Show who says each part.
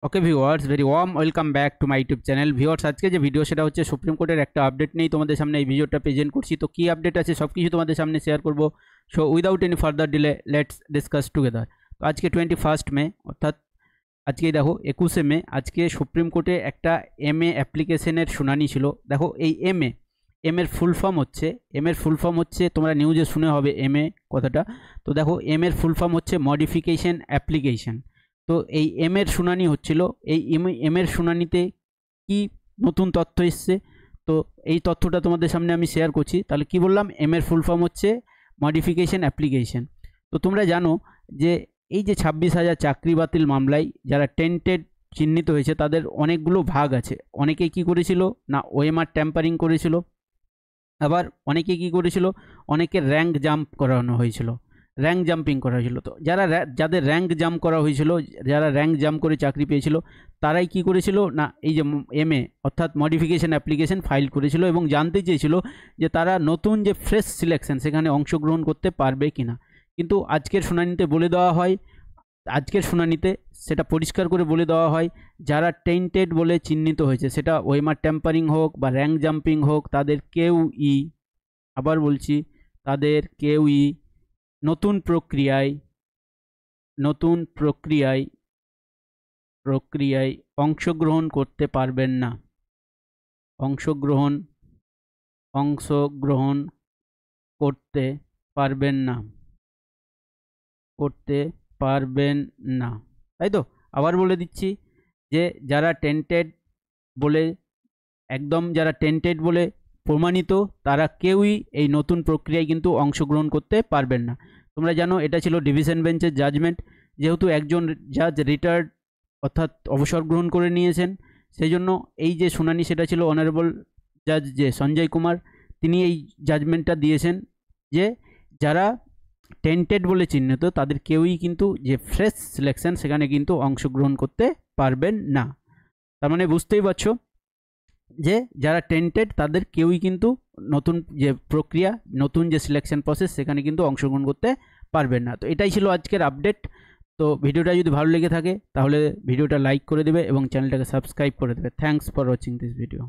Speaker 1: Okay viewers, very warm welcome back to my YouTube channel. Viewers, আজকে যে video সেটা হচ্ছে সুপ্রিম কোর্টের একটা আপডেট নেই তোমাদের সামনে এই ভিডিওটা প্রেজেন্ট করছি। তো কী আপডেট আছে সব কিছু তোমাদের সামনে শেয়ার করবো। So without any further delay let's discuss together. তো আজকে 21 মে, অর্থাৎ আজকে দেখো 21 মে, আজকে সুপ্রিম কোর্টে একটা MA অ্যাপ্লিকেশনের শুনানি ছিল। দেখো এই এর ফুল ফর্ম হচ্ছে তোমরা নিউজে শুনে হবে MA কথাটা। তো দেখো এর ফুল ফর্ম হচ্ছে মডিফিকেশন অ্যাপ্লিকেশন। তো এই এর শুনানি হচ্ছিল। এই এর শুনানিতে কি নতুন তথ্য এসছে, তো এই তথ্যটা তোমাদের সামনে আমি শেয়ার করছি। তাহলে কি বললাম, এর ফুল ফর্ম হচ্ছে মডিফিকেশন অ্যাপ্লিকেশন। তো তোমরা জানো যে এই যে 26,000 চাকরি বাতিল মামলায় যারা টেন্টেড চিহ্নিত হয়েছে তাদের অনেকগুলো ভাগ আছে। অনেকে কি করেছিল না, ওএমআর ট্যাম্পারিং করেছিল। আবার অনেকে কি করেছিল, অনেকে র্যাঙ্ক জাম্প করানো হয়েছিল, র্যাঙ্ক জাম্পিং করা হয়েছিল। তো যাদের র্যাঙ্ক জাম্প করা হয়েছিল, যারা র্যাঙ্ক জাম্প করে চাকরি পেয়েছিল, তারাই কি করেছিল না, এই যে MA অর্থাৎ মডিফিকেশন অ্যাপ্লিকেশন ফাইল করেছিল এবং জানতে চেয়েছিল যে তারা নতুন যে ফ্রেশ সিলেকশন সেখানে অংশগ্রহণ করতে পারবে কিনা। কিন্তু আজকের শুনানিতে সেটা পরিষ্কার করে বলে দেওয়া হয়, যারা টেন্টেড বলে চিহ্নিত হয়েছে, সেটা ওএমআর ট্যাম্পারিং হোক বা র্যাঙ্ক জাম্পিং হোক, তাদের কেউই, আবার বলছি, তাদের কেউই নতুন প্রক্রিয়ায় অংশগ্রহণ করতে পারবেন না। অংশগ্রহণ করতে পারবেন না, তাই তো। আবার বলে দিচ্ছি যে যারা টেন্টেড বলে প্রমাণিত, তারা কেউই এই নতুন প্রক্রিয়ায় কিন্তু অংশগ্রহণ করতে পারবেন না। তোমরা জানো এটা ছিল ডিভিশন বেঞ্চের জাজমেন্ট। যেহেতু একজন জাজ রিটায়ার্ড অর্থাৎ অবসর গ্রহণ করে নিয়েছেন, সেই জন্য এই যে শুনানি সেটা ছিল অনারেবল জাজ যে সঞ্জয় কুমার, তিনি এই জাজমেন্টটা দিয়েছেন যে যারা টেন্টেড বলে চিহ্নিত তাদের কেউই কিন্তু যে ফ্রেশ সিলেকশন সেখানে কিন্তু অংশগ্রহণ করতে পারবেন না। তার মানে বুঝতেই পারছো যে যারা টেন্টেড তাদের কেউই কিন্তু নতুন যে সিলেকশন প্রসেস সেখানে কিন্তু অংশগ্রহণ করতে পারবেন না। তো এটাই ছিল আজকের আপডেট। তো ভিডিওটা যদি ভালো লেগে থাকে তাহলে ভিডিওটা লাইক করে দেবে এবং চ্যানেলটাকে সাবস্ক্রাইব করে দেবে। Thanks for watching this video.